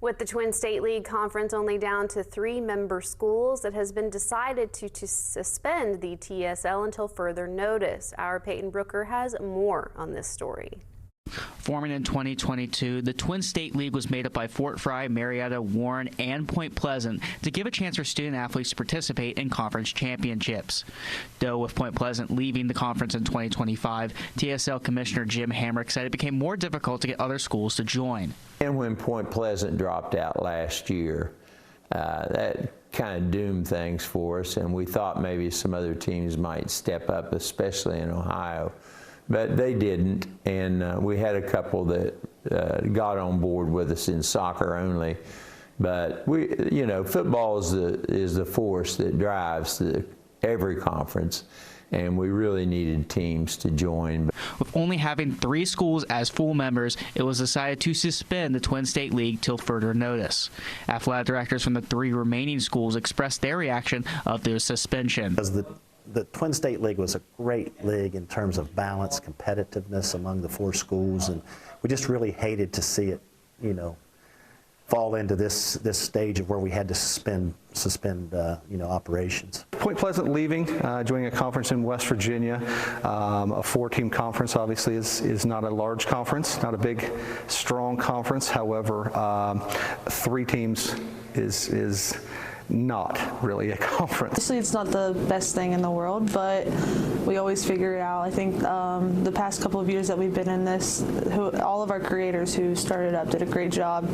With the Twin State League Conference only down to 3 member schools, it has been decided to suspend the TSL until further notice. Our Peyton Brooker has more on this story. Forming in 2022, the Twin State League was made up by Fort Frye, Marietta, Warren, and Point Pleasant to give a chance for student athletes to participate in conference championships. Though with Point Pleasant leaving the conference in 2025, TSL Commissioner Jim Hamrick said it became more difficult to get other schools to join. And when Point Pleasant dropped out last year, that kind of doomed things for us, and we thought maybe some other teams might step up, especially in Ohio. But they didn't, and we had a couple that got on board with us in soccer only. But football is the force that drives every conference, and we really needed teams to join. With only having 3 schools as full members, it was decided to suspend the Twin State League till further notice. Athletic directors from the 3 remaining schools expressed their reaction of the suspension. The Twin State League was a great league in terms of balance, competitiveness among the 4 schools, and we just really hated to see it, fall into this stage of where we had to suspend operations. Point Pleasant leaving, joining a conference in West Virginia, a 4-team conference obviously is not a large conference, not a big, strong conference. However, 3 teams is not really a conference. Obviously, it's not the best thing in the world, but we always figure it out. I think the past couple of years that we've been in this, all of our creators who started up did a great job,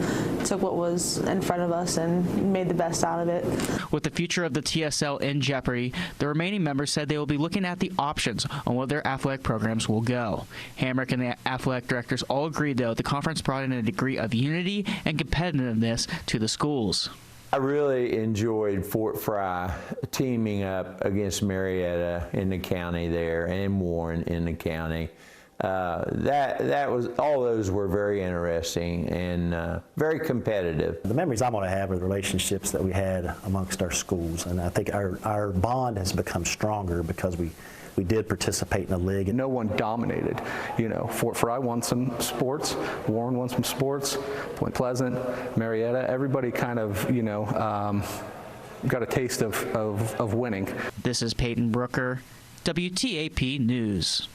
took what was in front of us and made the best out of it. With the future of the TSL in jeopardy, the remaining members said they will be looking at the options on where their athletic programs will go. Hamrick and the athletic directors all agreed, though, the conference brought in a degree of unity and competitiveness to the schools. I really enjoyed Fort Frye teaming up against Marietta in the county there and Warren in the county. That was, all those were very interesting and very competitive. The memories I'm going to have are the relationships that we had amongst our schools, and I think our bond has become stronger because we did participate in the league. No one dominated. Fort Frye won some sports, Warren won some sports, Point Pleasant, Marietta, everybody kind of, got a taste of winning. This is Peyton Brooker, WTAP News.